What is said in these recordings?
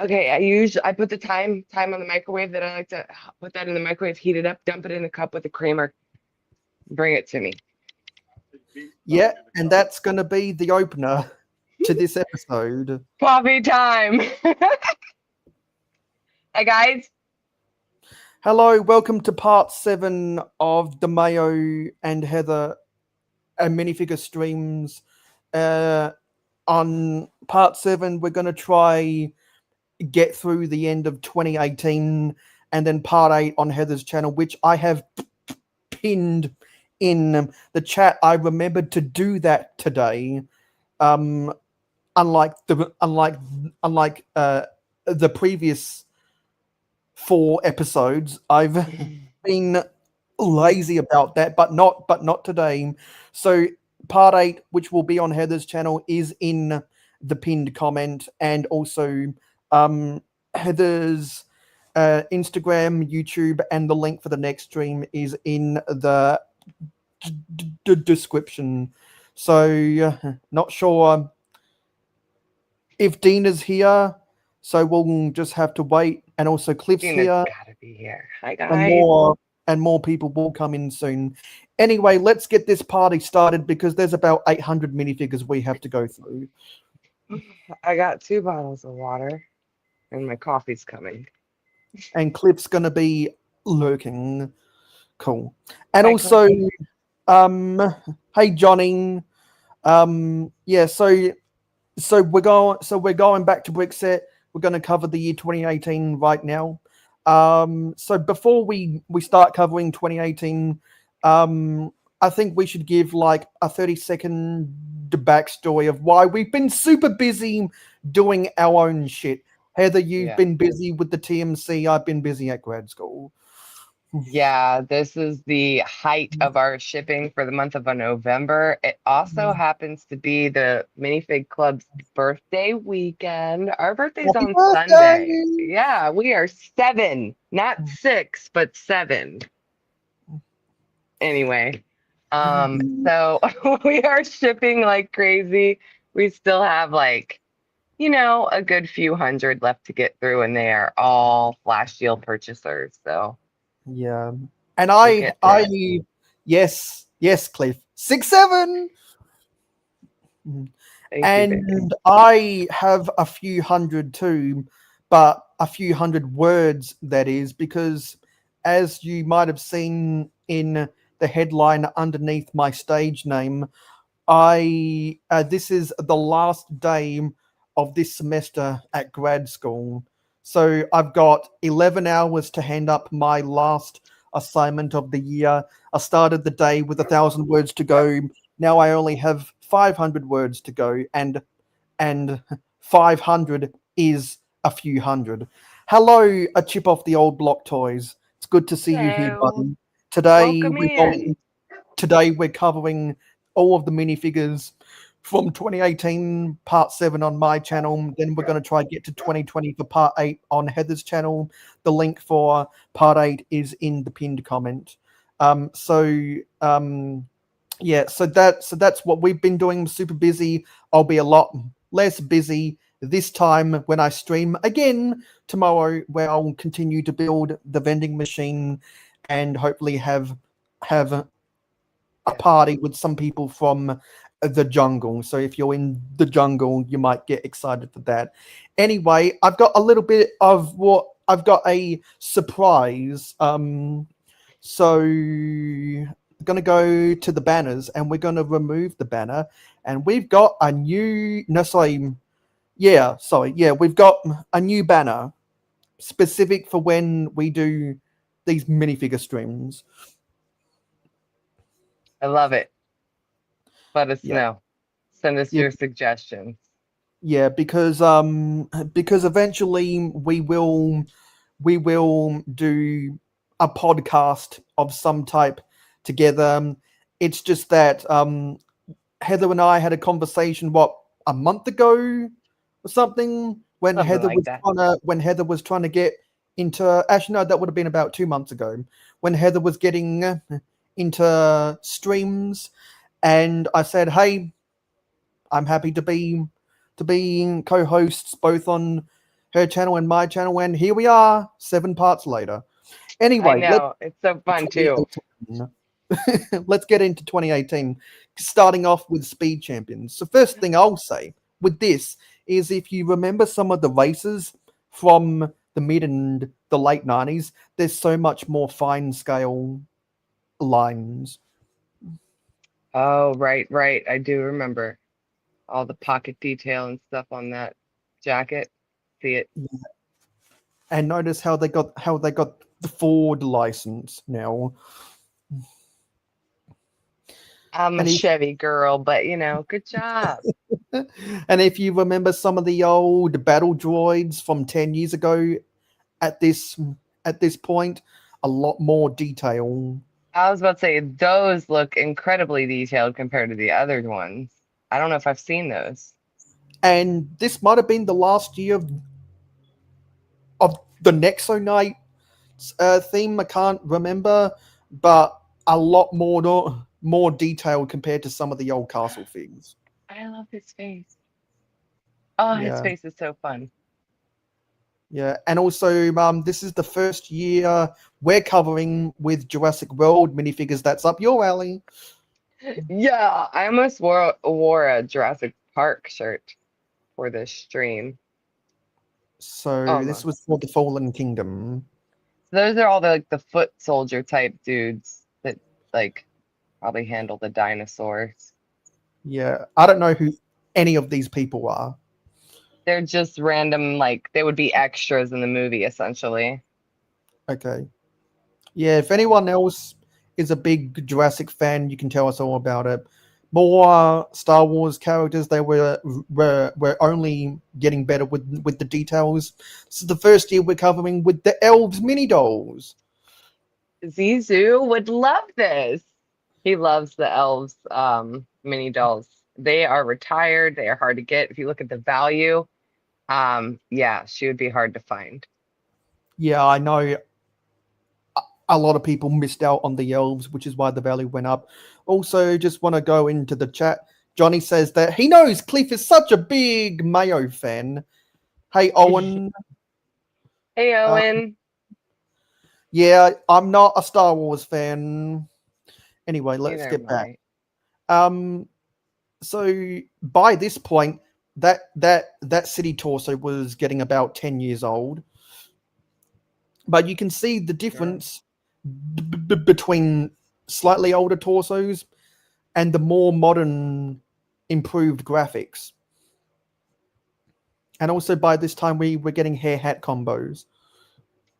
Okay, I put the time on the microwave that I like to put that in the microwave, heat it up, dump it in a cup with the creamer, bring it to me. Yeah, and that's going to be the opener to this episode. Coffee time. Hi guys. Hello, welcome to part 7 of the Mayo and Heather minifigure streams. Uh, on part 7, we're going to try get through the end of 2018, and then part 8 on Heather's channel, which I have pinned in the chat. I remembered to do that today. Um, unlike the previous 4 episodes, I've been lazy about that, but not today. So part 8, which will be on Heather's channel, is in the pinned comment, and also Heather's Instagram, YouTube, and the link for the next stream is in the description. So not sure if Dina's here, so we'll just have to wait. And also Cliff's Gina's here, gotta be here. Hi and guys. more people will come in soon. Anyway, let's get this party started because there's about 800 minifigures we have to go through. I got 2 bottles of water and my coffee's coming. And Cliff's gonna be lurking. Cool. And Hi, also, Cliffy. hey Johnny. Yeah, so we're going back to Brickset. We're going to cover the year 2018 right now. So before we start covering 2018, I think we should give like a 30-second backstory of why we've been super busy doing our own shit. Heather, you've Yeah. been busy with the TMC. I've been busy at grad school. Yeah, this is the height of our shipping for the month of November. It also happens to be the Minifig Club's birthday weekend. Our birthday's Happy on Sunday. birthday! Yeah, we are 7, not 6, but 7. Anyway, so we are shipping like crazy. We still have like, a good few hundred left to get through, and they are all Flash Deal purchasers. So Yeah, and we'll get to it. yes, Cliff, 6'7". Thank you, baby. And I have a few hundred too, but a few hundred words, that is, because as you might have seen in the headline underneath my stage name, I this is the last day of this semester at grad school. So I've got 11 hours to hand up my last assignment of the year. I started the day with 1,000 words to go. Now I only have 500 words to go, and 500 is a few hundred. Hello, a chip off the old block toys. It's good to see you here, Hello. buddy. Today Welcome we're in. going, today we're covering all of the minifigures from 2018 part 7 on my channel. Then we're going to try to get to 2020 for part 8 on Heather's channel. The link for part 8 is in the pinned comment. Yeah, so that's what we've been doing. I'm super busy. I'll be a lot less busy this time when I stream again tomorrow, where I'll continue to build the vending machine and hopefully have a party with some people from the jungle. So if you're in the jungle, you might get excited for that. Anyway, I've got a little bit of what I've got a surprise. So going to go to the banners, and we're going to remove the banner, and we've got a new we've got a new banner specific for when we do these minifigure streams. I love it. Let us Yeah, know. Send us yeah, your suggestions. yeah, because eventually we will do a podcast of some type together. It's just that Heather and I had a conversation a month ago or something, when Something Heather like was that. trying to get into, actually no, that would have been about 2 months ago, when Heather was getting into streams, and I said, hey, I'm happy to be co-hosts both on her channel and my channel, and here we are, 7 parts later. I Anyway, let's know. It's so fun too. 2018. Let's get into 2018, starting off with Speed Champions. So first thing I'll say with this is if you remember some of the races from the mid and the late 90s, there's so much more fine scale lines. Oh, right, right. I do remember all the pocket detail and stuff on that jacket. See it? And notice how they got the Ford license now. I'm a And Chevy girl, but good job. and if you remember some of the old battle droids from 10 years ago at this point, a lot more detail. I was about to say those look incredibly detailed compared to the other ones. I don't know if I've seen those. And this might have been the last year of the Nexo Knight theme. I can't remember, but a lot more detailed compared to some of the old castle figs. I love his face. Oh, his Yeah. face is so fun. Yeah, and also this is the first year we're covering with Jurassic World minifigures. That's up your alley. Yeah, I almost wore a Jurassic Park shirt for this stream. So this was Almost. for the Fallen Kingdom. So those are all the foot soldier type dudes that like probably handle the dinosaurs. Yeah, I don't know who any of these people are. They're just random, like they would be extras in the movie essentially. Okay. Yeah, if anyone else is a big Jurassic fan, you can tell us all about it. More Star Wars characters. They were only getting better with the details. This is the first year we're covering with the elves mini dolls. Zizou would love this. He loves the elves mini dolls. They are retired, they are hard to get. If you look at the value, yeah, she would be hard to find. Yeah, I know a lot of people missed out on the elves, which is why the value went up. Also, just want to go into the chat. Johnny says that he knows Cliff is such a big Mayo fan. Hey, Owen. Hey Uh, Owen. yeah, I'm not a Star Wars fan. Anyway, let's Neither get am back. I. So by this point, that city torso was getting about 10 years old. But you can see the difference between slightly older torsos and the more modern, improved graphics. And also by this time, we were getting hair hat combos.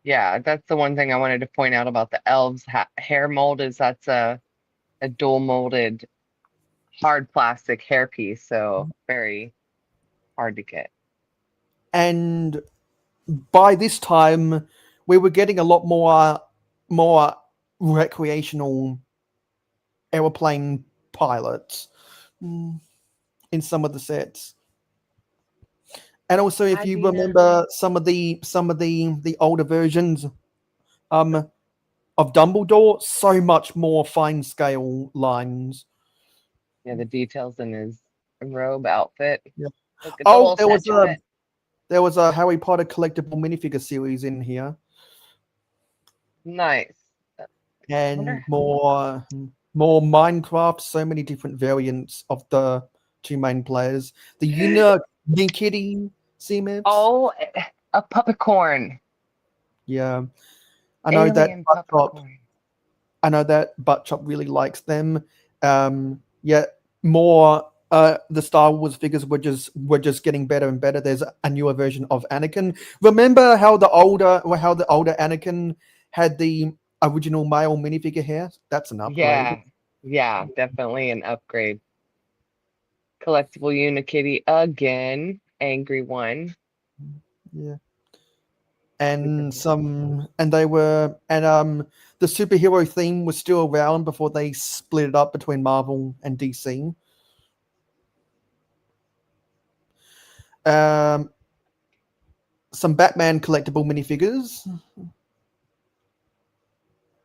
Yeah, that's the one thing I wanted to point out about the elves hair mold is that's a dual molded hard plastic hairpiece, so very hard to get. And by this time, we were getting a lot more recreational aeroplane pilots in some of the sets. And also, if you remember some of the older versions of Dumbledore, so much more fine scale lines. Yeah, the details in his robe outfit. Yeah. Look at the Oh, little statuette. there was a Harry Potter collectible minifigure series in here, Nice. and Wonder. more Minecraft. So many different variants of the two main players. The Unikitty CMFs. Oh, a puppercorn. Yeah, I know that Alien Buttchop. puppercorn. I know that Buttchop really likes them. Yeah, the Star Wars figures were just getting better and better. There's a newer version of Anakin. Remember how the older Anakin had the original male minifigure hair? That's an upgrade. Yeah, yeah, definitely an upgrade. Collectible Unikitty again. Angry one. Yeah. With the The superhero theme was still around before they split it up between Marvel and DC. Some Batman collectible minifigures.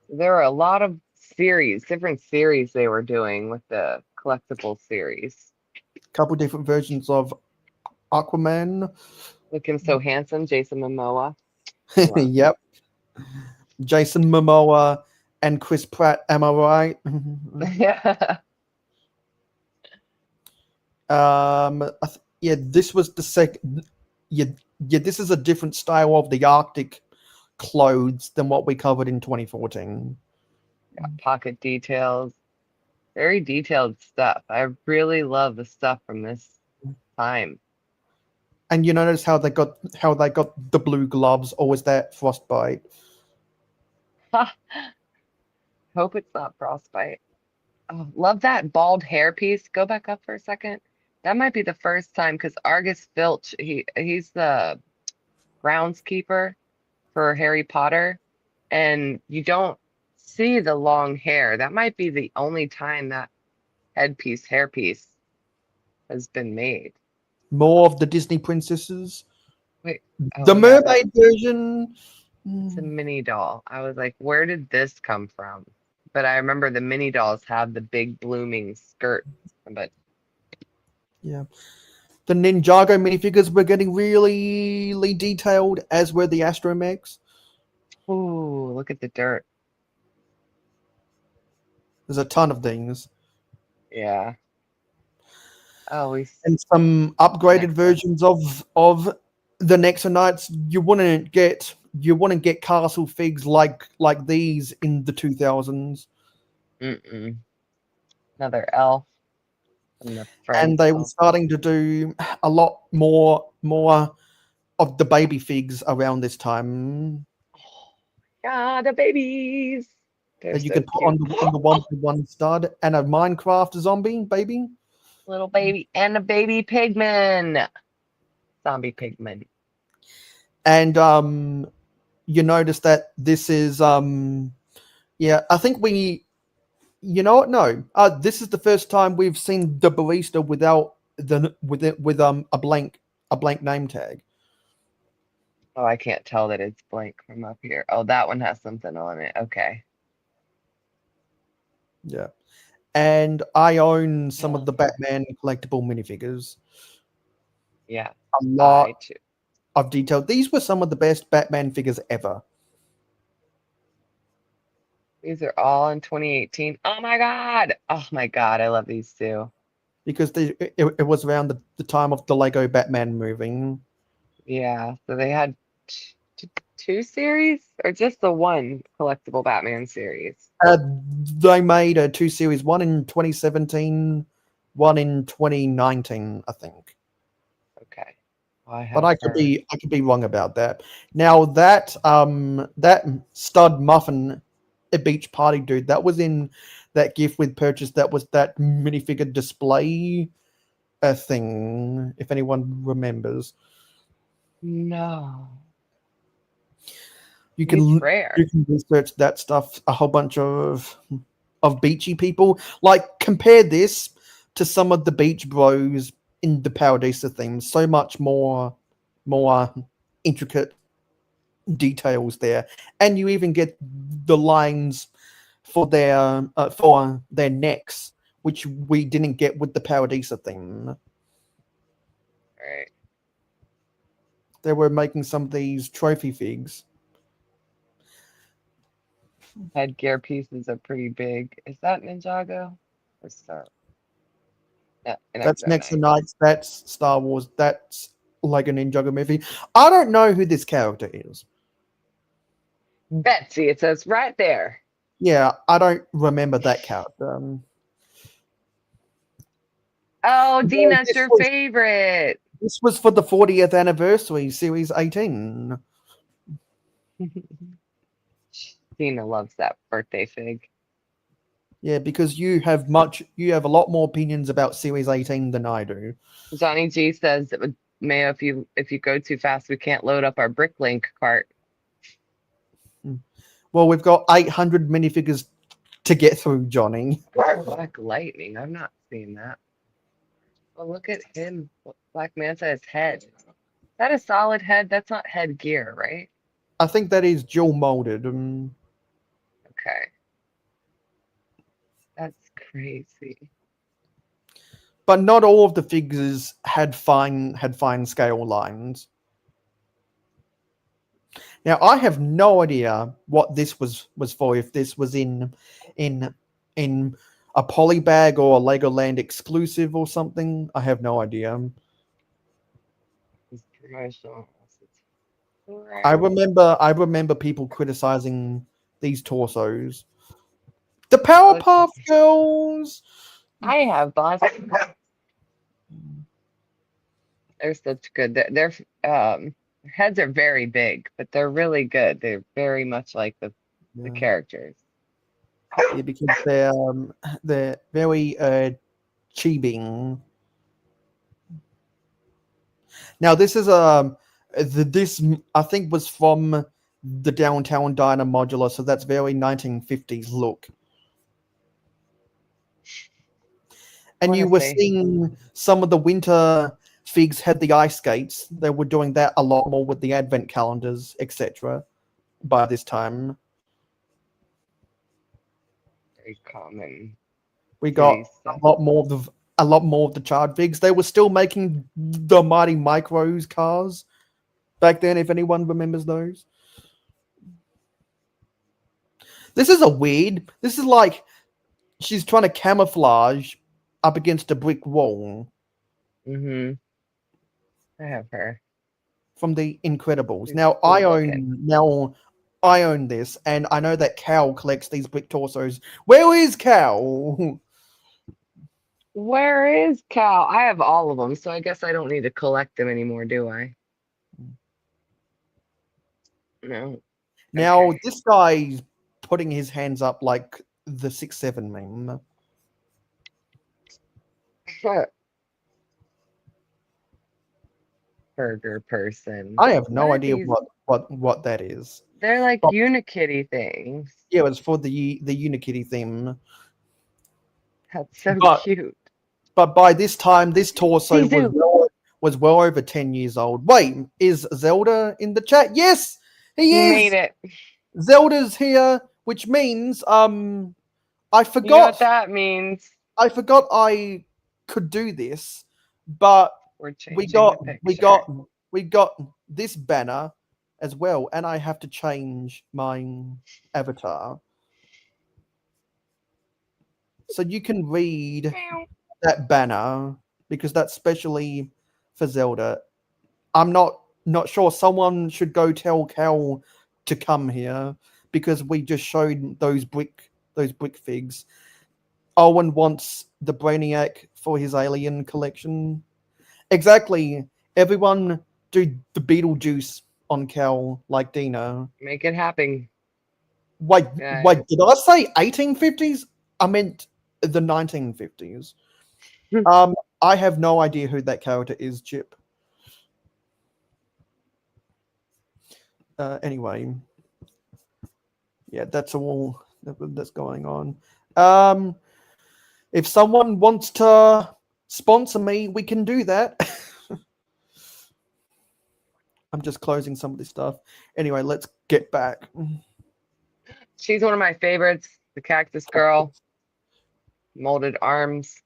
there are a lot of different series they were doing with the collectible series. Couple different versions of Aquaman. Looking so handsome, Jason Momoa. Love. Yep. Jason Momoa and Chris Pratt. Am I right? Yeah. Yeah. This was the second. Yeah, yeah. This is a different style of the Arctic clothes than what we covered in 2014. Pocket details. Very detailed stuff. I really love the stuff from this time. And you notice how they got the blue gloves, or was that frostbite? Hope it's not frostbite. Oh, love that bald hair piece. Go back up for a second. That might be the first time because Argus Filch, he's the groundskeeper for Harry Potter, and you don't see the long hair. That might be the only time that hairpiece has been made. More of the Disney princesses. Wait, oh The yeah, that mermaid version. it's a mini doll. I was like, where did this come from? But I remember the mini dolls have the big blooming skirts. But Yeah. The Ninjago minifigures were getting really detailed, as were the Astromechs. ooh, look at the dirt. There's a ton of things. Yeah. Oh, And some upgraded next one. versions of the Nexonites. You wouldn't get castle figs like these in the 2000s. Mm-mm. Another elf from the And Friends they were album. starting to do a lot more of the baby figs around this time Ah, the babies. They're that you could so put cute. on the one stud and a Minecraft zombie baby. Little baby and a baby pigman. Zombie pigman. And you notice that this is yeah, I think we you know what, no, this is the first time we've seen the barista without the with it with a blank name tag. Oh, I can't tell that it's blank from up here. Oh, that one has something on it. Okay. Yeah. And I own some of the Elf. Batman collectible minifigures. Yeah, A lot I too. of detail. These were some of the best Batman figures ever These are all in 2018. Oh my God. Oh my God. I love these two. because it was around the time of the Lego Batman movie. Yeah. So they had two series or just the one collectible Batman series? Uh, they made a two series, one in 2017, one in 2019, I think. Okay. Well, I But have I could be wrong about that. Now that stud muffin a beach party dude, that was in that gift with purchase, that was that minifigure display thing, if anyone remembers. No. You He's can rare. you can research that stuff. A whole bunch of beachy people. Like, compare this to some of the Beach Bros in the Paradisa themes. So much more intricate details there, and you even get the lines for their necks, which we didn't get with the Paradisa theme. Right. They were making some of these trophy figs. Headgear pieces are pretty big. Is that Ninjago or Star? Yeah, an That's Exo Next to Knight. Nights. That's Star Wars. That's like a Ninjago movie. I don't know who this character is. Betsy, it says right there. Yeah, I don't remember that character. Oh, No, Dina, it's your favorite. this was for the 40th anniversary, Series 18. Dina loves that birthday fig. Yeah, because you have a lot more opinions about Series 18 than I do. Johnny G says that Mayo, if you go too fast, we can't load up our Bricklink cart. Well, we've got 800 minifigures to get through, Johnny. Black Lightning. I've not seen that. Well, look at him. Black Manta's head. Is that a solid head? That's not headgear, right? I think that is dual molded. Okay. That's crazy. But not all of the figures had fine scale lines. Now I have no idea what this was for. If this was in in a polybag or a Legoland exclusive or something, I have no idea. It's promotional. I remember people criticizing these torsos. The Let's Powerpuff see. Girls. I have lots. They're such good. Their heads are very big, but they're really good. They're very much like the Yeah, characters. yeah, because they're very cheaping. Now this is this I think was from the Downtown Diner modular, so that's very 1950s look. I And want you to were say, seeing some of the winter figs had the ice skates. They were doing that a lot more with the advent calendars, etc. By this time, very common we got city stuff. a lot more of the charred figs. They were still making the Mighty Micros cars back then. If anyone remembers those, this is a weird. This is like she's trying to camouflage up against a brick wall Mm-hmm. I have her. from the Incredibles. She's cool looking. Now I own this, and I know that Cal collects these brick torsos. Where is Cal? Where is Cal? I have all of them, so I guess I don't need to collect them anymore, do I? No. Now Okay. this guy's putting his hands up like the 6'7" meme. Burger person. I have What no are idea these? what that is. They're like But Unikitty things. yeah, it's for the Unikitty theme. That's so But cute. but by this time, this torso Sisu. was well over 10 years old. Wait, is Zelda in the chat? Yes, He he made is. it. Zelda's here, which means I You know what forgot that means? I forgot I could do this, but We're we changing the got we picture. got we got this banner as well, and I have to change my avatar so you can read Meow. that banner because that's specially for Zelda. I'm not sure. Someone should go tell Cal to come here because we just showed those brick figs. Owen wants the Brainiac for his Alien collection. Exactly. Everyone do the Beetlejuice on Cal like Dino. Make it happen, Wait, guys. did I say 1850s? I meant the 1950s. I have no idea who that character is, Chip. Anyway, yeah, that's all that's going on. Um, if someone wants to sponsor me, we can do that. I'm just closing some of this stuff. Anyway, let's get back. She's one of my favorites. The cactus girl, molded arms,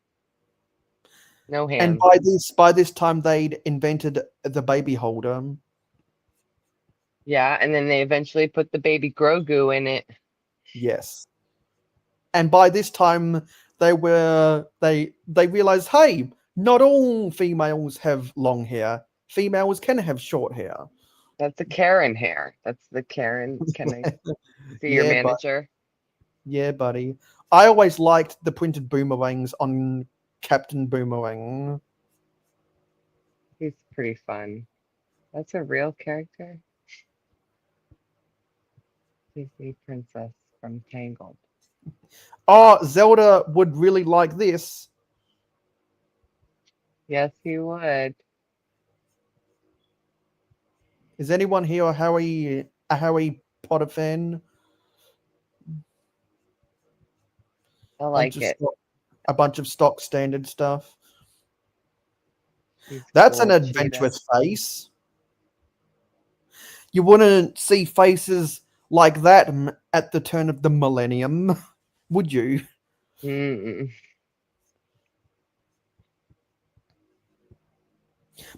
no And hands. by this time they'd invented the baby holder. Yeah, and then they eventually put the baby Grogu in it. Yes. And by this time they realized, hey, not all females have long hair. Females can have short hair. That's a Karen hair. That's the Karen. Can I see your Yeah, but manager? yeah, buddy. I always liked the printed boomerangs on Captain Boomerang. He's pretty fun. That's a real character. Disney princess from Tangled. Oh, Zelda would really like this. Yes, he would. Is anyone here a Harry Potter fan? I Bunch like of it. stock, a bunch of stock standard stuff. He's That's an cool, cheetah. adventurous face. You wouldn't see faces like that at the turn of the millennium, would you? Mm-mm.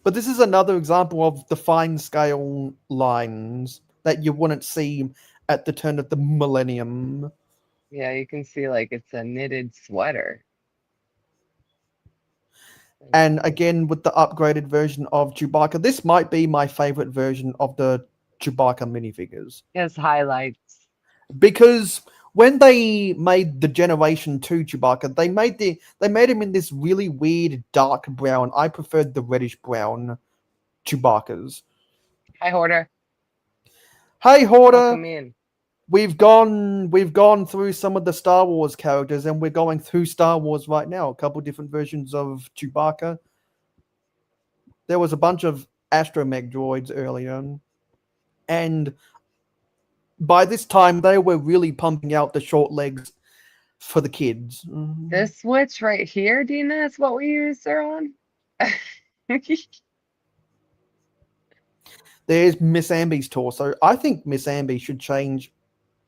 But this is another example of the fine scale lines. that you wouldn't see at the turn of the millennium. Yeah, you can see like it's a knitted sweater. And again, with the upgraded version of Chewbacca, this might be my favorite version of the Chewbacca minifigures. Yes, highlights. Because when they made the Generation 2 Chewbacca, they made him in this really weird dark brown. I preferred the reddish brown Chewbaccas. Hi, Hoarder. Hey Hoarder, Welcome in. we've gone through some of the Star Wars characters, and we're going through Star Wars right now. A couple different versions of Chewbacca. There was a bunch of astromech droids earlier, and by this time they were really pumping out the short legs for the kids. This switch right here, Dina, is what we use her on. There's Miss Amby's torso. I think Miss Amby should change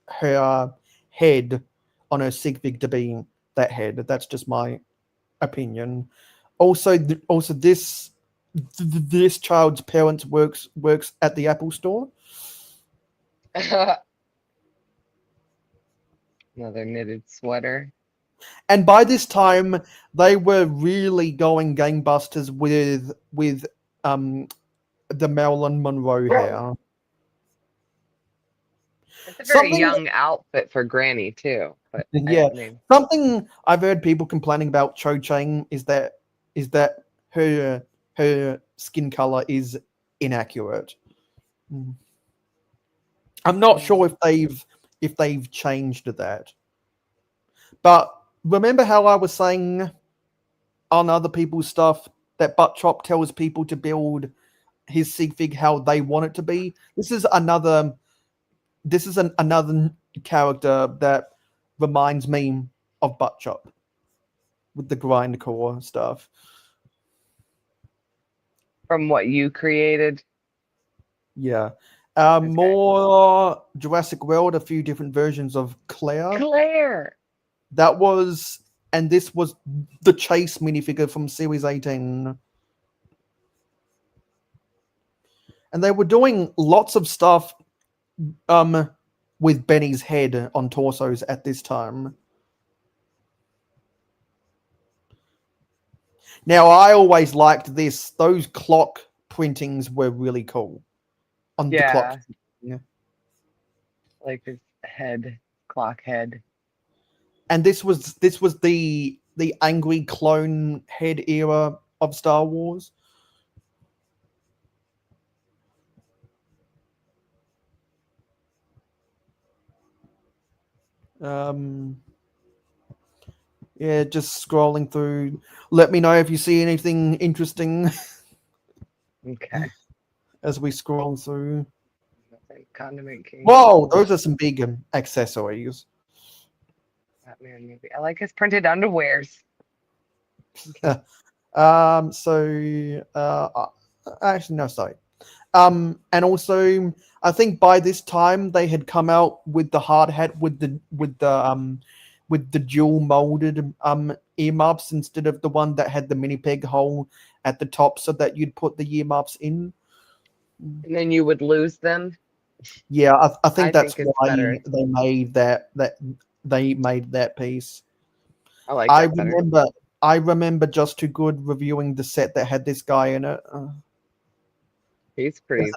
her head on her Sigvig to be that head. That's just my opinion. Also, this child's parents works at the Apple Store. Another knitted sweater. And by this time, they were really going gangbusters with the Marilyn Monroe hair. It's a very Something, young outfit for Granny too. But yeah, I mean, something I've heard people complaining about Cho Chang is that her skin color is inaccurate. I'm not sure if they've changed that. But remember how I was saying on other people's stuff that Butt Chop tells people to build his sig fig how they want it to be? This is another character that reminds me of Butt Chop with the grindcore stuff. from what you created. Yeah. Okay. More Jurassic World, a few different versions of Claire. Claire. That was, and this was the Chase minifigure from Series 18. And they were doing lots of stuff with Benny's head on torsos at this time. Now, I always liked this. Those clock printings were really cool on the clock. Yeah, like his head, clock head. And this was the angry clone head era of Star Wars. Yeah, just scrolling through. Let me know if you see anything interesting Okay. as we scroll through. Condiment King. Whoa, those are some big accessories. Batman movie. I like his printed underwears. Actually, no, sorry. And also, I think by this time they had come out with the hard hat with the dual molded earmuffs instead of the one that had the mini peg hole at the top, so that you'd put the earmuffs in. And then you would lose them. Yeah, I think that's think it's why better. they made that piece. I like that better. I remember Just Too Good reviewing the set that had this guy in it. He's pretty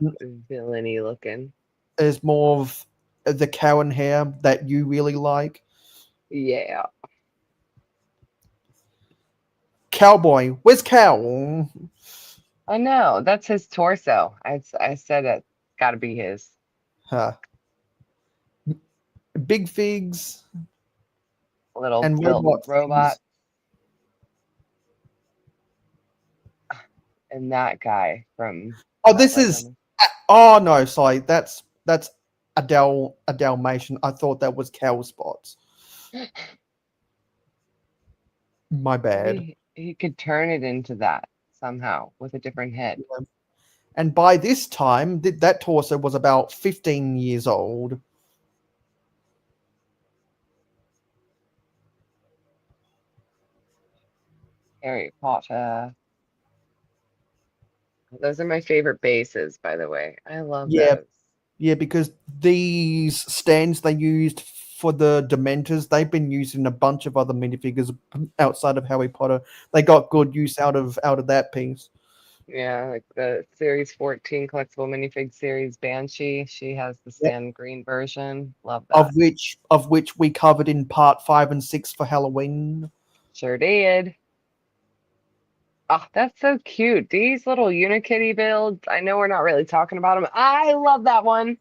villainy looking. There's more of the Cowan hair that you really like. Yeah. Cowboy, where's Cow? I know. That's his torso. I said it's got to be his. Huh. Big Figs Little and built robot. Figs. And that guy from. Oh, this is. Oh no, sorry. That's a Dalmatian. I thought that was Cow Spots. My bad. He could turn it into that somehow with a different head. And by this time, that torso was about 15 years old. Harry Potter. Those are my favorite bases, by the way. I love Yeah, those. Yeah, because these stands they used for the Dementors, they've been used in a bunch of other minifigures outside of Harry Potter. They got good use out of that piece. Yeah, like the Series 14 collectible minifig series Banshee. She has the Yep. sand green version. Love Of that. which we covered in part 5 and 6 for Halloween. Sure did. Oh, that's so cute. These little Unikitty builds. I know we're not really talking about them. I love that one.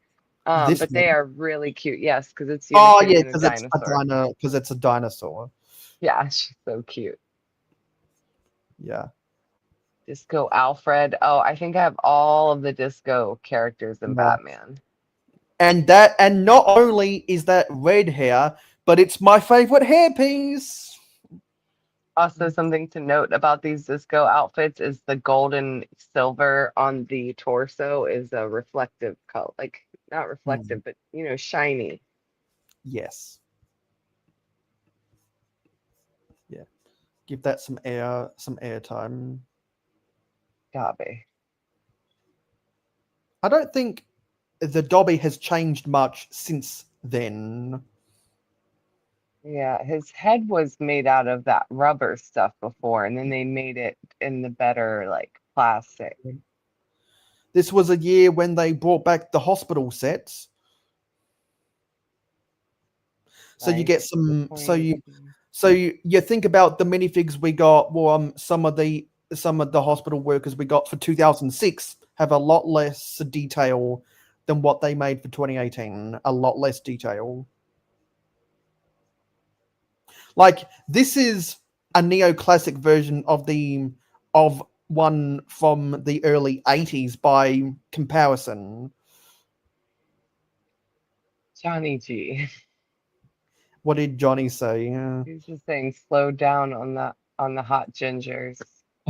This But they one. are really cute. Yes, because it's Oh Unikitty yeah, and a dinosaur. because it's a dinosaur. Yeah, she's so cute. Yeah. Disco Alfred. Oh, I think I have all of the Disco characters in Yeah. Batman. And not only is that red hair, but it's my favorite hairpiece. Also, something to note about these Disco outfits is the gold and silver on the torso is a reflective color, like not Hmm. reflective, but shiny. Yes. Yeah. Give that some airtime. Gabe. I don't think the Dobby has changed much since then. Yeah, his head was made out of that rubber stuff before, and then they made it in the better like plastic. This was a year when they brought back the hospital sets. So you Nice. get Good some point. you think about the minifigs we got, well, some of the hospital workers we got for 2006 have a lot less detail than what they made for 2018. A lot less detail. Like this is a neoclassic version of one from the early 80s by comparison. Johnny G. What did Johnny say? He's just saying slow down on the hot gingers.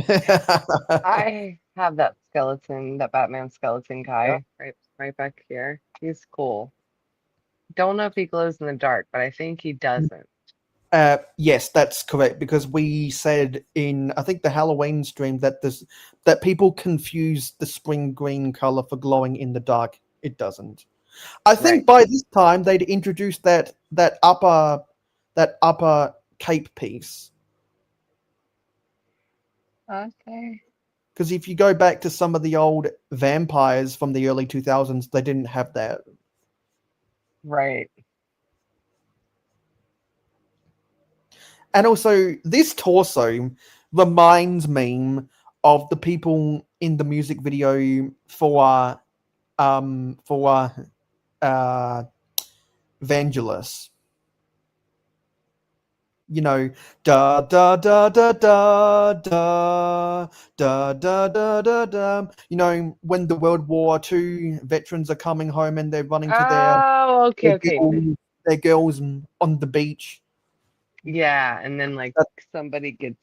I have that skeleton, that Batman skeleton Yeah. guy right back here. He's cool. Don't know if he glows in the dark, but I think he doesn't. Yes, that's correct. Because we said in I think the Halloween stream that people confuse the spring green color for glowing in the dark. It doesn't. I Right. think by this time they'd introduced that upper cape piece. Okay. Because if you go back to some of the old vampires from the early 2000s, they didn't have that. Right. And also, this torso reminds me of the people in the music video for uh Vangelis. You know, da da da da da da da da da da da. You know, when the World War II veterans are coming home and they're running to Oh, okay, their okay. girls on the beach. Yeah, and then like That, somebody gets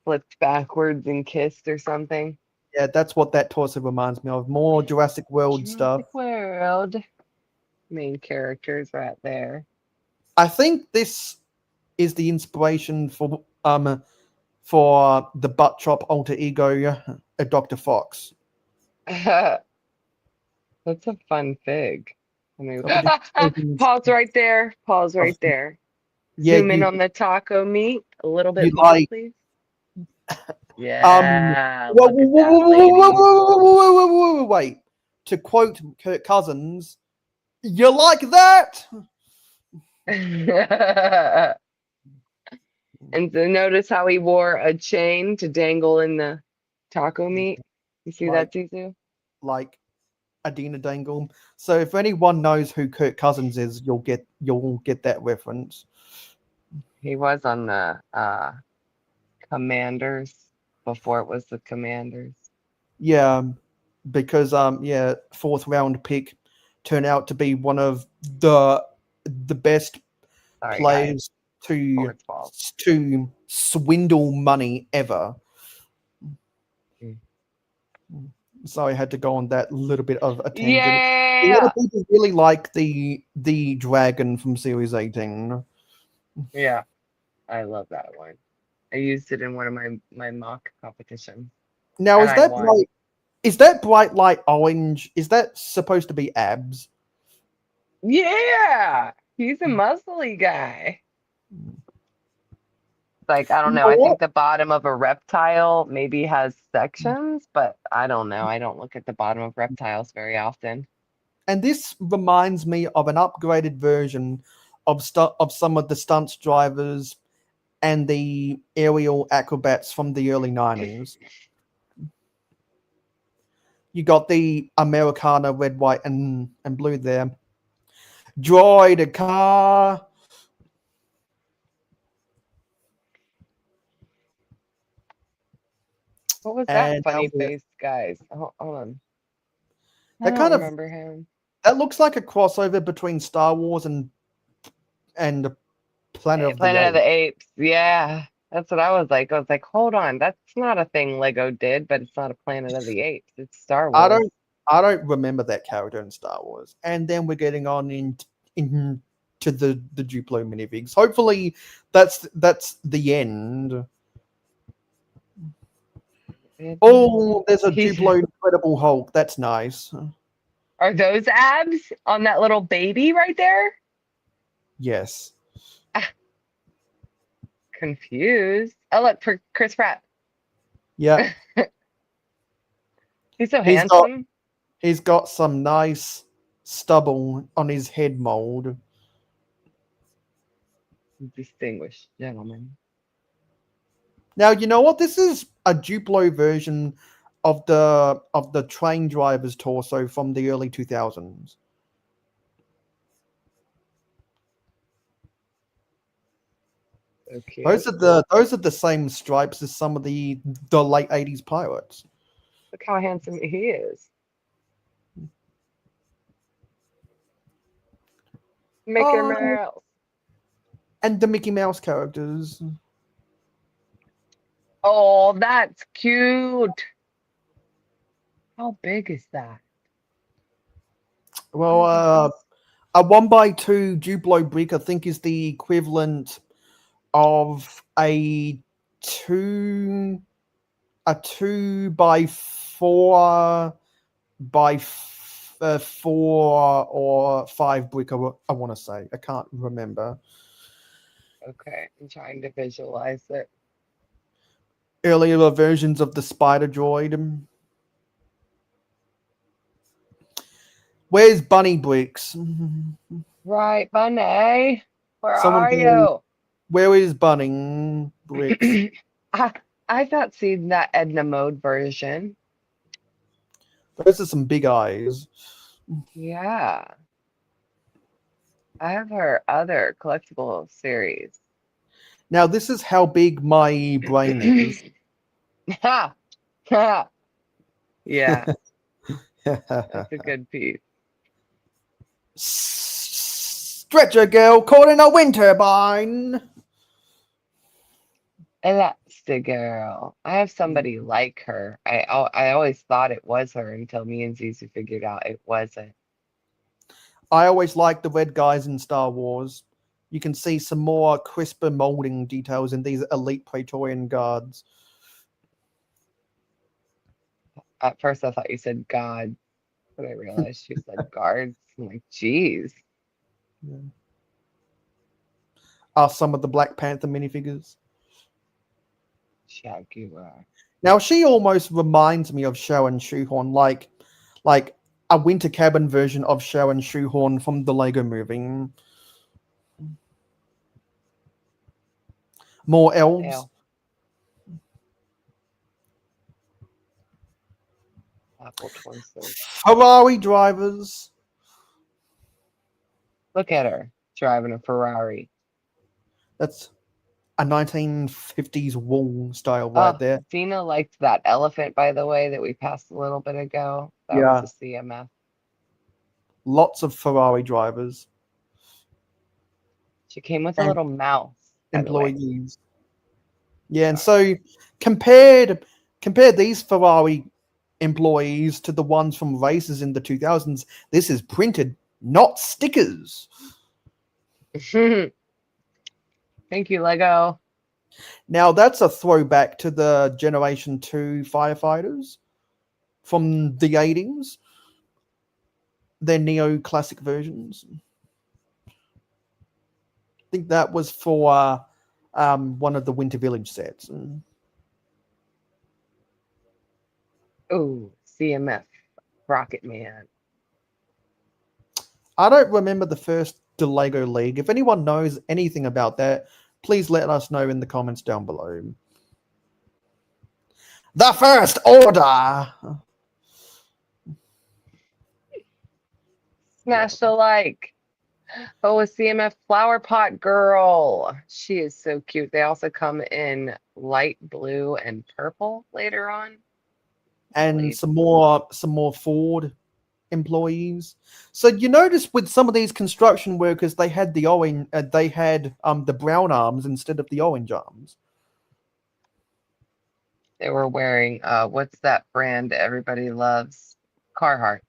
flipped backwards and kissed or something. yeah, that's what that torso reminds me of. More Jurassic World stuff. Jurassic World. Main characters right there. I think this is the inspiration for the butt chop alter ego, Dr. Fox. That's a fun fig. I mean, So pause right there. Pause right there. yeah, Zoom in on the taco meat a little you bit more, like please. um Yeah, look at that, ladies. wait. To quote Kirk Cousins, you like that? And so notice how he wore a chain to dangle in the taco meat. You see Like that, Zizu? like Adina Dangle. So if anyone knows who Kirk Cousins is, you'll get that reference. He was on the Commanders before it was the Commanders. Yeah, because yeah, fourth round pick turned out to be one of the best Sorry, guys. players to Sports balls. to swindle money ever. Mm. So I had to go on that little bit of a tangent. A lot of Yeah. people really like the dragon from Series 18. Yeah. I love that one. I used it in one of my mock competitions, Now and I won. is that bright light orange? Is that supposed to be abs? Yeah, he's a muscly guy. Like, I don't You know. know I what? think the bottom of a reptile maybe has sections, but I don't know. I don't look at the bottom of reptiles very often. And this reminds me of an upgraded version of some of the stunts drivers and the aerial acrobats from the early 90s. You got the Americana red, white, and blue there. Droid a car. What was that And now funny face, guys? Hold on. I that don't kind of remember him. that looks like a crossover between Star Wars and the Planet of the Planet of Apes. the Apes. Yeah, that's what I was like. I was like, hold on, that's not a thing Lego did, but it's not a Planet of the Apes. It's Star I Wars. don't I don't remember that character in Star Wars. And then we're getting on into the Duplo minifigs. Hopefully that's the end. Oh, there's a He's, Duplo Incredible Hulk. That's nice. are those abs on that little baby right there? Yes. Ah, confused. Oh, look for Chris Pratt. Yeah. He's so He's got handsome. he's got some nice stubble on his head mold. Distinguished gentleman. Now you know what? This is a Duplo version of the train driver's torso from the early 2000s. So cute. Those are the same stripes as some of the late 80s pirates. Look how handsome he is. Mickey Oh, Mouse. and the Mickey Mouse characters. Oh, that's cute. How big is that? What Well, is that? a 1x2 Duplo brick, I think, is the equivalent of two a 2x4 by 4 or 5 brick. I want to say I can't remember. Okay, I'm trying to visualize it. Earlier versions of the Spider Droid. Where's Bunny Bricks? Right, Bunny. Where Someone are go. you? Where is Bunny Bricks? I, I've not seen that Edna Mode version. Those are some big eyes. Yeah, I have her other collectible series. Now this is how big my brain is. Ha! Ha! Yeah, that's a good piece. Stretcher girl caught in a wind turbine. Elastigirl. I have somebody like her. I always thought it was her until me and Zizu figured out it wasn't. I always liked the red guys in Star Wars. You can see some more crisper molding details in these elite Praetorian guards. At first, I thought you said God, but I realized you said guards. I'm like, geez. Yeah. Are some of the Black Panther minifigures. Jaguar. Now she almost reminds me of Sharon Shoehorn, like a Winter Cabin version of Sharon Shoehorn from the Lego Movie. More elves. Tail. Apple 26. Ferrari drivers. Look at her driving a Ferrari. That's a 1950s wool style right Oh, there. Dina liked that elephant, by the way, that we passed a little bit ago. That was Yeah, a CMF. lots of Ferrari drivers She came with a and little mouse, by the way. employees. Yeah, and Sorry. so compare these Ferrari employees to the ones from races in the 2000s. This is printed, not stickers. Thank you, Lego. Now that's a throwback to the Generation 2 firefighters from the 80s. They're neo-classic versions. think that was for one of the Winter Village sets. Oh, CMF, Rocket Man. I don't remember the first the Lego League. If anyone knows anything about that, please let us know in the comments down below. The First Order. Smash the like. Oh, a CMF Flower Pot Girl. She is so cute. They also come in light blue and purple later on. And some more Ford employees. So you notice with some of these construction workers, they had the orange, the brown arms instead of the orange arms. They were wearing what's that brand everybody loves? Carhartt.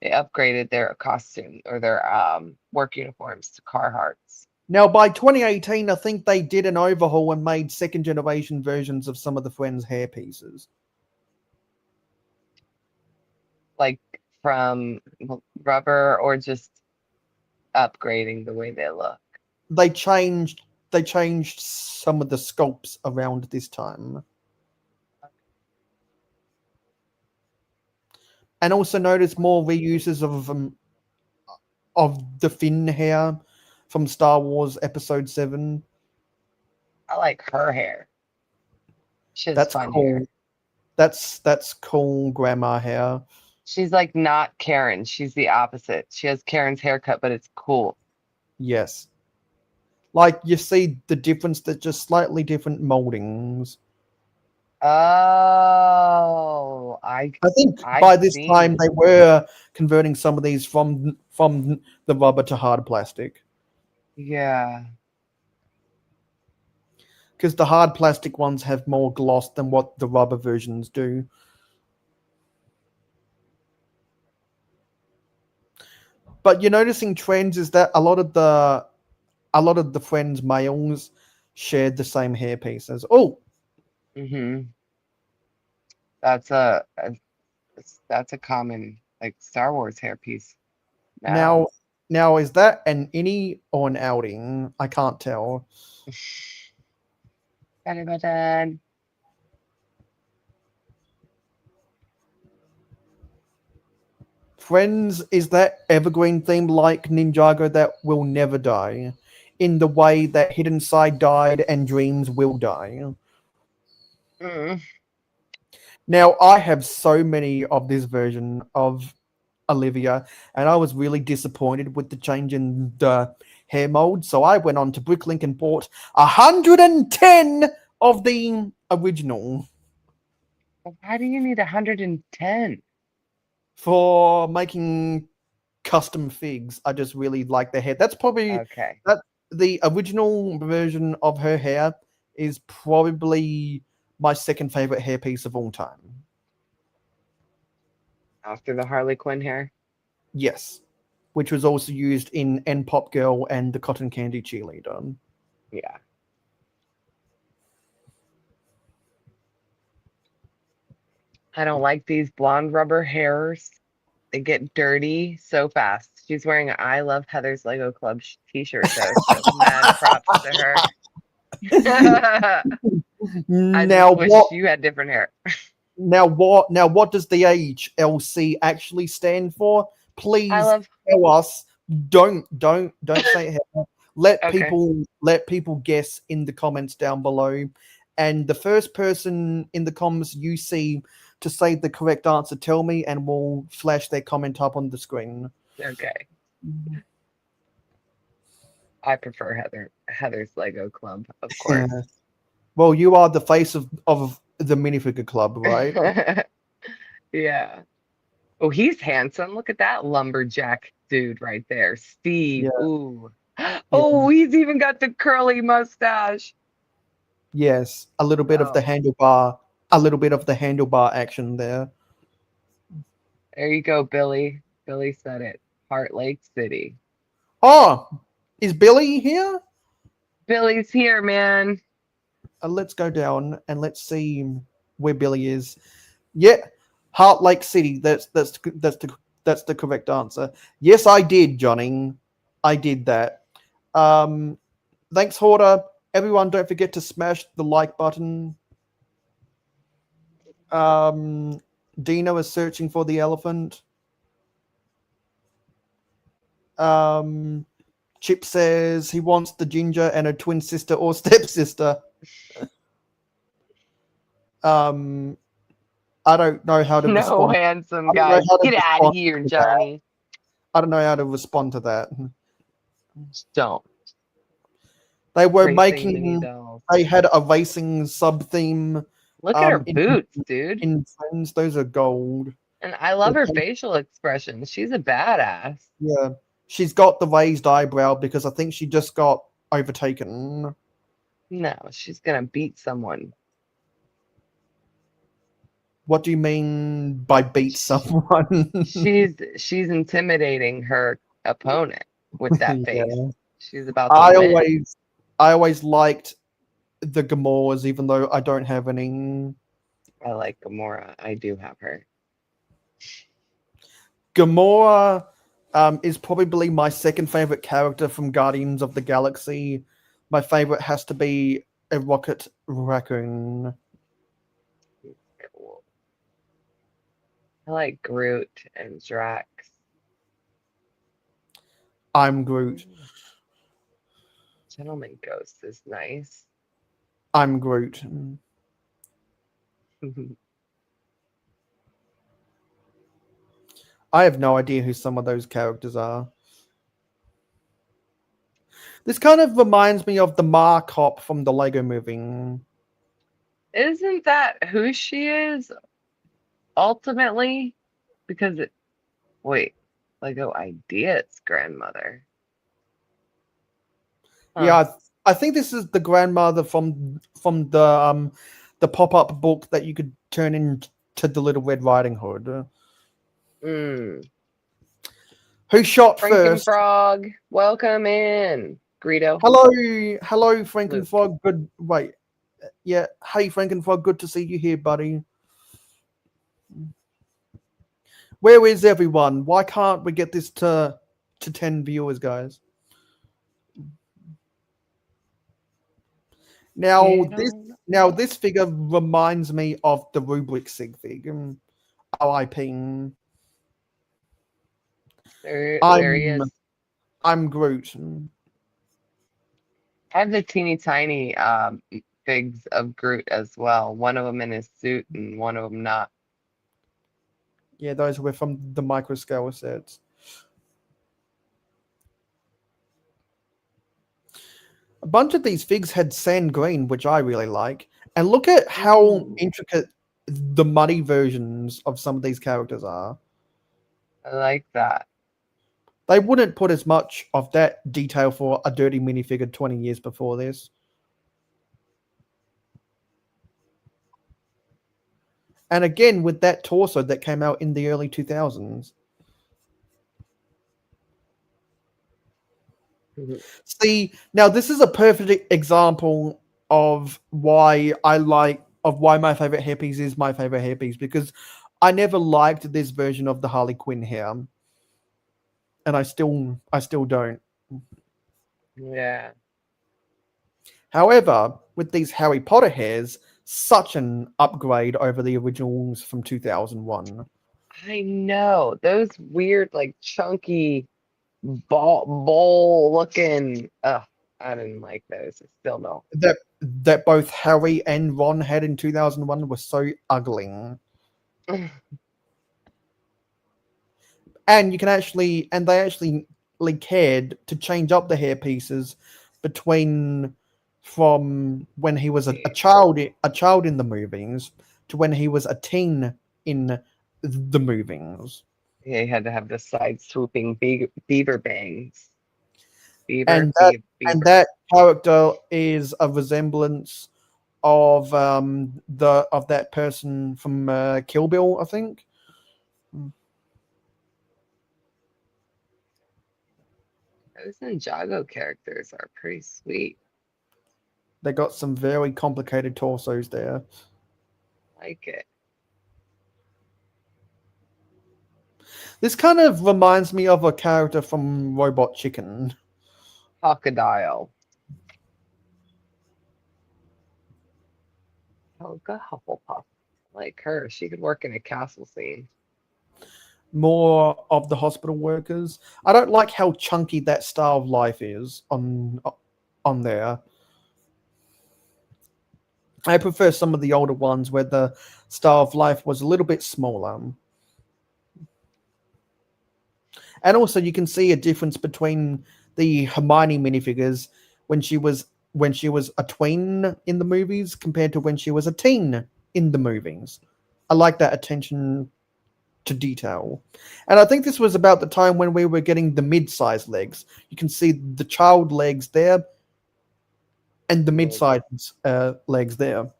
They upgraded their costume or their work uniforms to Carhartts. Now, by 2018, I think they did an overhaul and made second generation versions of some of the Friends hair pieces. Like from rubber or just upgrading the way they look. They changed some of the sculpts around this time. And also notice more reuses of the Finn hair from Star Wars Episode 7. I like her hair. She has That's fun cool. hair. That's cool grandma hair. She's like not Karen. She's the opposite. She has Karen's haircut, but it's cool. Yes. Like you see the difference, that just slightly different moldings. Oh, I think I by this see. time they were converting some of these from the rubber to hard plastic. Yeah. Because the hard plastic ones have more gloss than what the rubber versions do. But you're noticing trends is that a lot of the Friends males shared the same hair pieces. Oh, That's a common like Star Wars hairpiece. now is that an innie or an outing? I can't tell. Belly button. Friends is that evergreen theme like Ninjago that will never die, in the way that Hidden Side died and Dreams will die. Mm. Now, I have so many of this version of Olivia, and I was really disappointed with the change in the hair mold, so I went on to Bricklink and bought 110 of the original. Why do you need 110? For making custom figs. I just really like the hair. That's probably Okay. the original version of her hair is probably my second favorite hairpiece of all time. After the Harley Quinn hair? Yes. Which was also used in N Pop Girl and the Cotton Candy Cheerleader. Yeah. I don't like these blonde rubber hairs. They get dirty so fast. She's wearing an I Love Heather's Lego Club t-shirt though, so mad props to her. I Now just wish what? you had different hair. Now what? Now what does the HLC actually stand for? Please tell us. Don't say it. Let people guess in the comments down below, and the first person in the comments you see to say the correct answer, tell me, and we'll flash their comment up on the screen. Okay. I prefer Heather's Lego Club, of course. Well, you are the face of the minifigure club, right? Yeah. Oh, he's handsome. Look at that lumberjack dude right there. Steve. Yeah. Ooh. Oh, he's even got the curly mustache. Yes, a little bit of the handlebar action there. There you go, Billy. Billy said it. Heart Lake City. Oh, is Billy here? Billy's here, man. Let's go down and let's see where Billy is. Yeah, Heart Lake City. That's the correct answer. Yes, I did, Johnny. I did that. Thanks, Hoarder. Everyone, don't forget to smash the like button. Dino is searching for the elephant. Chip says he wants the ginger and a twin sister or stepsister. I don't know how to No respond. handsome I don't know guys. how to Get out of respond here, to that. Johnny. I don't know how to respond to that. Don't. They were Racing mini making. dolls. They had a racing sub theme. Look at her boots, dude. In Friends, those are gold. And I love her facial expression. She's a badass. Yeah, she's got the raised eyebrow because I think she just got overtaken. No, she's gonna beat someone. What do you mean by beat someone? She's intimidating her opponent with that Yeah. face. She's about to win. I always liked the Gamoras, even though I don't have any. I like Gamora. I do have her. Gamora is probably my second favorite character from Guardians of the Galaxy. My favorite has to be a Rocket Raccoon. Cool. I like Groot and Drax. I'm Groot. Gentleman Ghost is nice. I'm Groot. I have no idea who some of those characters are. This kind of reminds me of the Ma Cop from the Lego Movie. Isn't that who she is ultimately? Because wait, Lego Idea's grandmother. Huh. Yeah, I think this is the grandmother from the pop-up book that you could turn into the Little Red Riding Hood. Who shot first? Frankenfrog, welcome in. Greedo. Hello, Frankenfrog. Good. Wait, yeah. Hey, Frankenfrog. Good to see you here, buddy. Where is everyone? Why can't we get this to 10 viewers, guys? Now this figure reminds me of the Rubric Sig fig. RIP. There he is. I'm Groot. I have the teeny tiny figs of Groot as well. One of them in his suit and one of them not. Yeah, those were from the microscale sets. A bunch of these figs had sand green, which I really like. And look at how intricate the muddy versions of some of these characters are. I like that. They wouldn't put as much of that detail for a dirty minifigure 20 years before this. And again, with that torso that came out in the early 2000s. See, now this is a perfect example of why my favorite hairpiece is my favorite hairpiece, because I never liked this version of the Harley Quinn hair. And I still don't. Yeah. However, with these Harry Potter hairs, such an upgrade over the originals from 2001. I know. Those weird, like chunky bowl looking. Ugh, I didn't like those. I still don't. That both Harry and Ron had in 2001 were so ugly. And they actually cared to change up the hair pieces from when he was a child in the movies to when he was a teen in the movies. Yeah, he had to have the side swooping beaver bangs. And that character is a resemblance of that person from Kill Bill, I think. Those Ninjago characters are pretty sweet. They got some very complicated torsos there. Like it. This kind of reminds me of a character from Robot Chicken. Crocodile. Helga Hufflepuff. Like her. She could work in a castle scene. More of the hospital workers. I don't like how chunky that Star of Life is on there. I prefer some of the older ones where the Star of Life was a little bit smaller. And also you can see a difference between the Hermione minifigures when she was a tween in the movies compared to when she was a teen in the movies. I like that attention to detail. And I think this was about the time when we were getting the mid-sized legs. You can see the child legs there and the mid-sized legs there.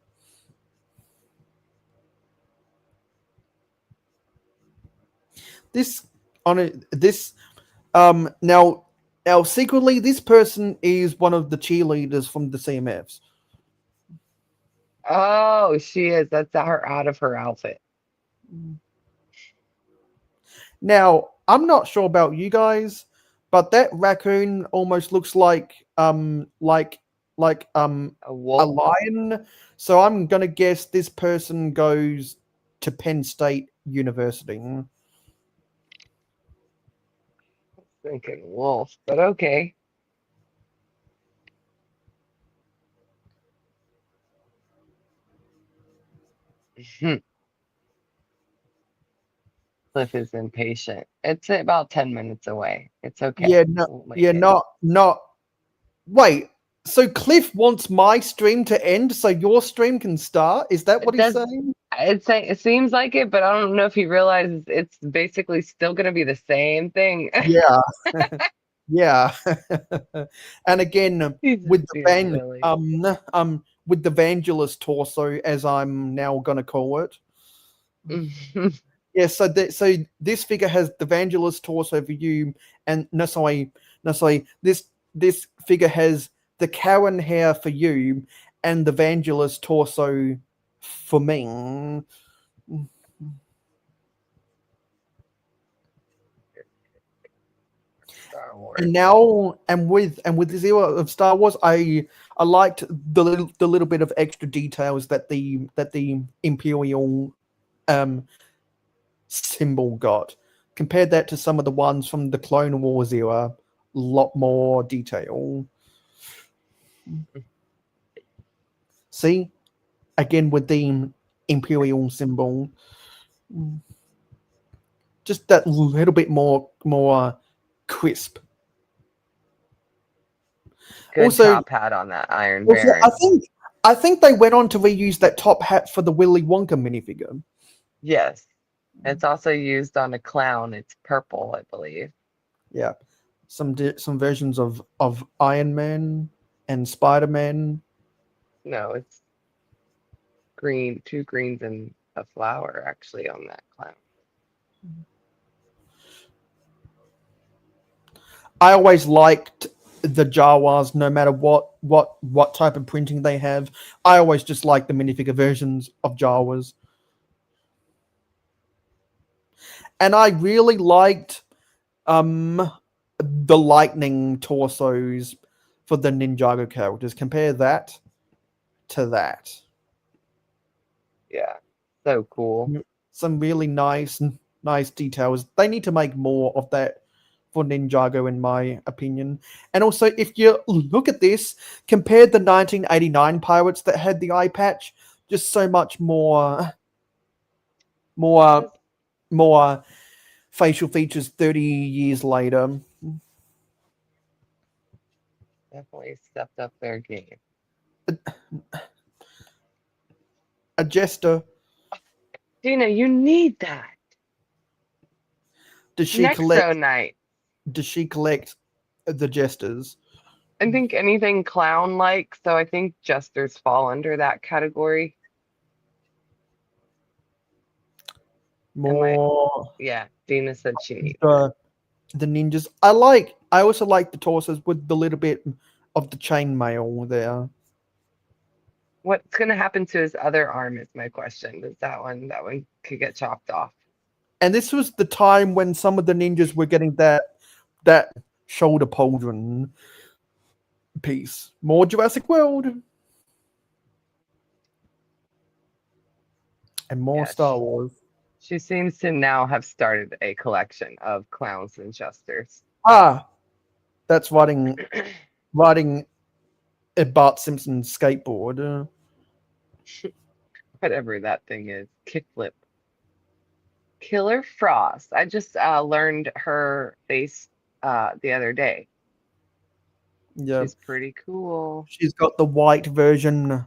This on a, this now secretly this person is one of the cheerleaders from the CMFs. Oh, she is. That's her out of her outfit. Now, I'm not sure about you guys, but that raccoon almost looks like A a wolf. lion. So I'm gonna guess this person goes to Penn State University. Thinking wolf, but okay. Cliff is impatient. It's about 10 minutes away. It's okay. Yeah, no, We'll make yeah, it. not. Wait, so Cliff wants my stream to end so your stream can start? Is that what It he's does. saying? It seems like it, but I don't know if he realizes it's basically still going to be the same thing. Yeah, yeah. And again, He's with just the being silly. with the Vangelus torso, as I'm now gonna call it. Yeah, so this figure has the Vangelus torso for you, and no, sorry. This figure has the Karen hair for you, and the Vangelus torso for me. Star And Wars. now, and with this era of Star Wars, I liked the little bit of extra details that the Imperial um symbol got. Compared that to some of the ones from the Clone Wars era, a lot more detail. See, again with the Imperial symbol, just that little bit more crisp. Good Also, top hat on that Iron also, Baron. I think they went on to reuse that top hat for the Willy Wonka minifigure. Yes. It's also used on a clown. It's purple, I believe. Yeah, some versions of Iron Man and Spider Man. No, it's green, two greens and a flower actually on that clown. I always liked the Jawas, no matter what type of printing they have. I always just like the minifigure versions of Jawas, and I really liked the lightning torsos for the Ninjago characters. Compare that to that. Yeah. So cool. Some really nice details. They need to make more of that for Ninjago, in my opinion. And also, if you look at this, compared the 1989 pirates that had the eye patch, just so much more, Just more facial features 30 years later. definitely stepped up their game. A jester, Gina, you need that. does she Nexo collect? Night. Does she collect the jesters? I think anything clown-like, so I think jesters fall under that category. Am I? More Yeah, Dina said she needs it. the the ninjas. I also like the torsos with the little bit of the chainmail there. What's gonna happen to his other arm is my question. Does that one could get chopped off? And this was the time when some of the ninjas were getting that shoulder pauldron piece. More Jurassic World. and more Yeah, Star Wars. she seems to now have started a collection of clowns and jesters. Ah, that's riding a Bart Simpson skateboard. Whatever that thing is. Kickflip. Killer Frost. I just learned her face the other day. Yeah, She's pretty cool. she's got the white version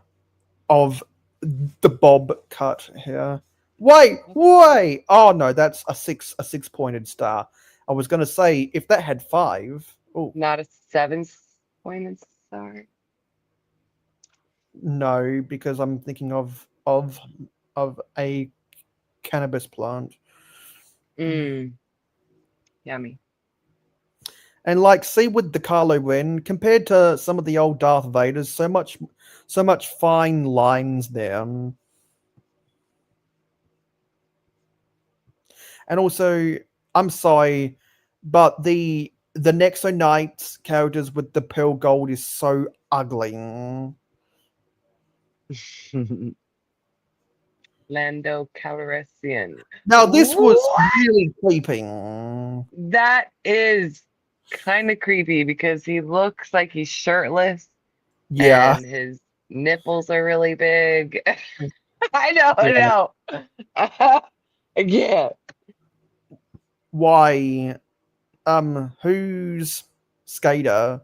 of the bob cut here. Wait! Oh no, that's a six pointed star. I was gonna say if that had five. Oh Not a seven pointed star. no, because I'm thinking of a cannabis plant. Mmm, yummy. And like, see with the Kylo Ren compared to some of the old Darth Vaders, so much fine lines there. And also, I'm sorry, but the Nexo Knights characters with the pearl gold is so ugly. Lando Calrissian. Now this was What? really creeping. That is kind of creepy because he looks like he's shirtless Yeah, and his nipples are really big. I don't yeah. know. I can't. Why? Who's Skater?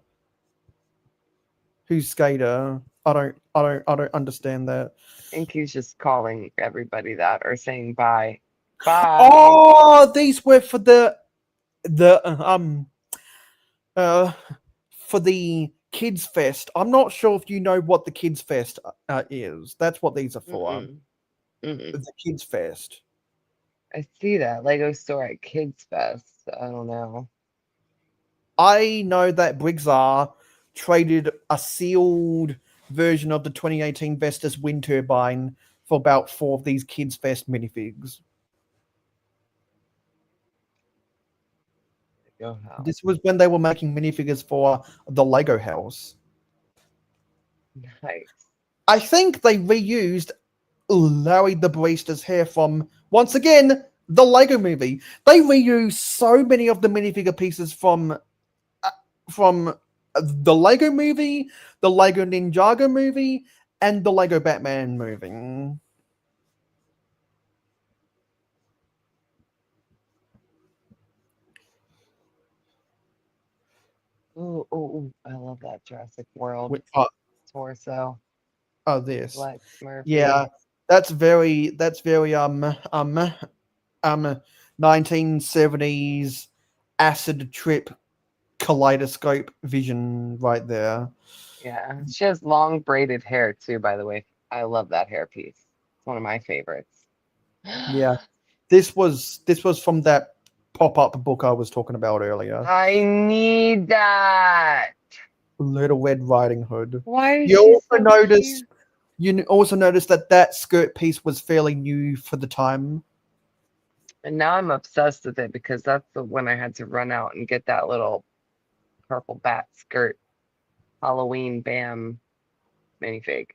Who's Skater? I don't understand that. I think he's just calling everybody that or saying bye. Bye. Oh, these were for the uh for the Kids Fest. I'm not sure if you know what the Kids Fest is. That's what these are for. Mm-mm. Mm-mm. The Kids Fest. I see that Lego store at Kids Fest. I don't know. I know that Briggsar traded a sealed version of the 2018 Vestas wind turbine for about 4 of these Kids Fest minifigs. Go house. This was when they were making minifigures for the Lego house. Nice. I think they reused Larry the Barista's hair from, once again, the Lego movie. They reused so many of the minifigure pieces from the Lego movie, the Lego Ninjago movie, and the Lego Batman movie. Ooh, ooh, ooh, I love that Jurassic World Oh, torso. this. Lex Yeah, Murphy. that's very 1970s acid trip kaleidoscope vision right there. Yeah, she has long braided hair too, by the way. I love that hairpiece. It's one of my favorites. Yeah. This was from that pop-up book I was talking about earlier. I need that. Little Red Riding Hood. Why is You she also so notice cute? you also notice that skirt piece was fairly new for the time. And now I'm obsessed with it because that's the when I had to run out and get that little purple bat skirt Halloween Bam minifig.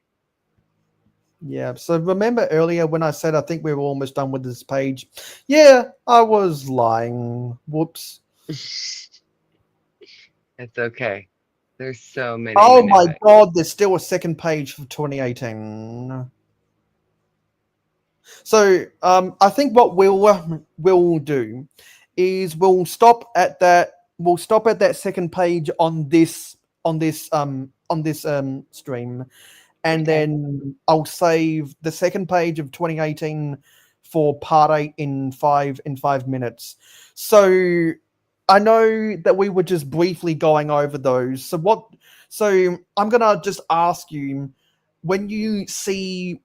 Yeah. So remember earlier when I said I think we were almost done with this page? Yeah, I was lying. Whoops. It's okay. There's so many Oh my minifigs. god, there's still a second page for 2018. So I think what we'll do is we'll stop at that second page on this stream, and Okay. then I'll save the second page of 2018 for part 8 in 5 minutes. So I know that we were just briefly going over those. So I'm gonna just ask you, when you see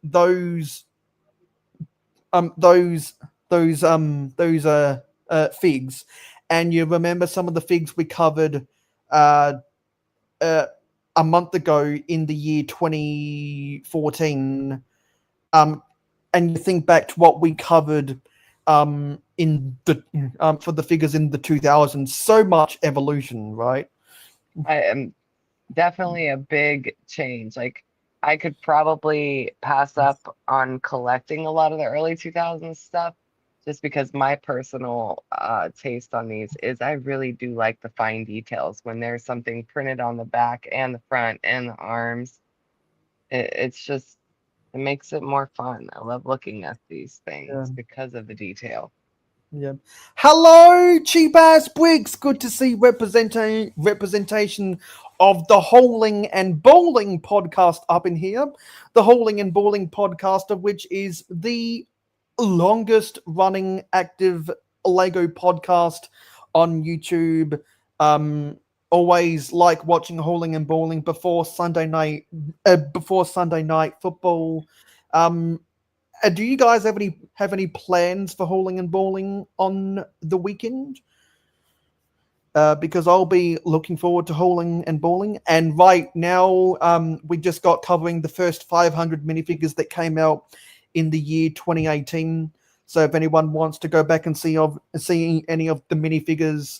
um those those figs, and you remember some of the figs we covered uh uh a month ago in the year 2014, and you think back to what we covered in the for the figures in the 2000s, so much evolution, right? I am definitely a big change. Like I could probably pass up on collecting a lot of the early 2000s stuff just because my personal taste on these is I really do like the fine details when there's something printed on the back and the front and the arms. It's just, it makes it more fun. I love looking at these Yeah. things because of the detail. Yeah. Hello, cheap ass Briggs. Good to see representation of the Holing and Bowling podcast up in here. The Holing and Bowling podcast, of which is the longest running active Lego podcast on YouTube. Always like watching Holing and Bowling before Sunday night football. Do you guys have any plans for hauling and bowling on the weekend? Because I'll be looking forward to hauling and bowling. And right now, we just got covering the first 500 minifigures that came out in the year 2018. So if anyone wants to go back and see any of the minifigures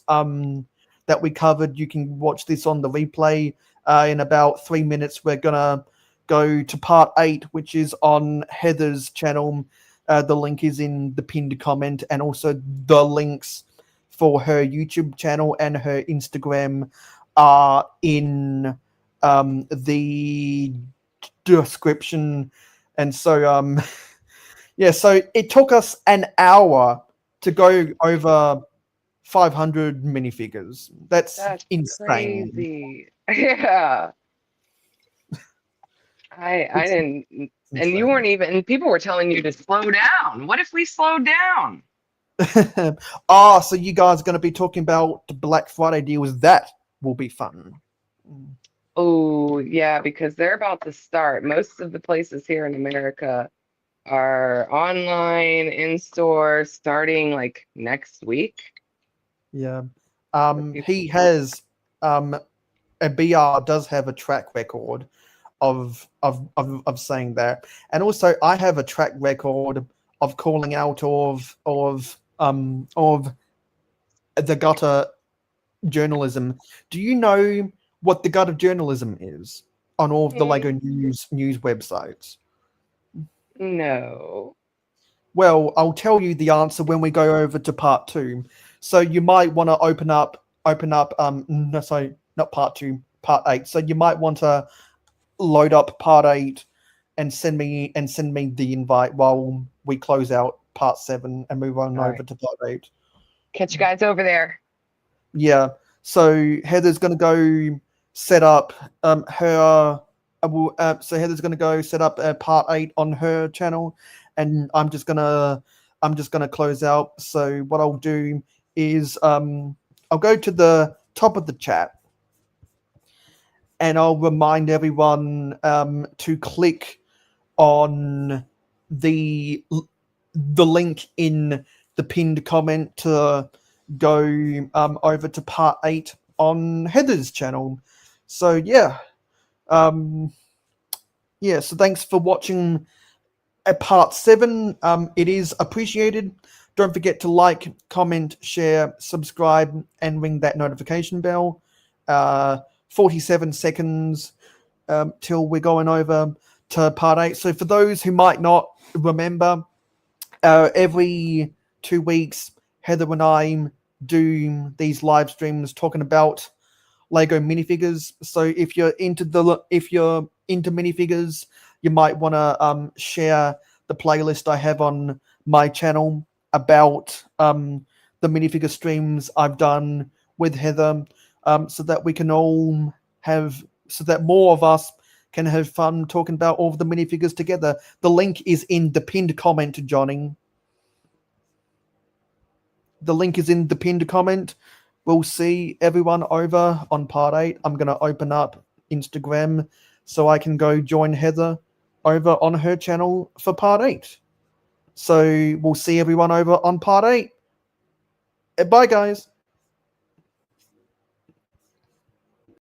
that we covered, you can watch this on the replay. In about 3 minutes, we're gonna go to part 8, which is on Heather's channel. The link is in the pinned comment, and also the links for her YouTube channel and her Instagram are in the description. And so yeah, so it took us an hour to go over 500 minifigures. That's insane. Crazy. Yeah. I didn't, and you weren't even, and people were telling you to slow down. What if we slowed down? So you guys are going to be talking about the Black Friday deals. That will be fun. Oh, yeah, because they're about to start. Most of the places here in America are online, in store, starting like next week. Yeah. He has a BR does have a track record of saying that. And also I have a track record of calling out of the gutter journalism. Do you know what the gutter journalism is on all of the Lego news websites? No. Well, I'll tell you the answer when we go over to part 2. So you might want to open up no, sorry, not part 2, part 8. So you might want to load up part 8 and send me the invite while we close out part 7 and move on over to part 8. Catch you guys over there. Yeah. So Heather's going to go set up her so Heather's going to go set up part 8 on her channel, and I'm just going to close out. So what I'll do is I'll go to the top of the chat, and I'll remind everyone to click on the link in the pinned comment to go over to part 8 on Heather's channel. So yeah, so thanks for watching part 7. It is appreciated. Don't forget to like, comment, share, subscribe, and ring that notification bell. 47 seconds till we're going over to part 8. So for those who might not remember, every 2 weeks, Heather and I do these live streams talking about Lego minifigures. So if you're into minifigures, you might want to share the playlist I have on my channel about the minifigure streams I've done with Heather, so that we can all so that more of us can have fun talking about all of the minifigures together. The link is in the pinned comment, Johnny. The link is in the pinned comment. We'll see everyone over on part 8. I'm going to open up Instagram so I can go join Heather over on her channel for part 8. So we'll see everyone over on part 8. Bye, guys.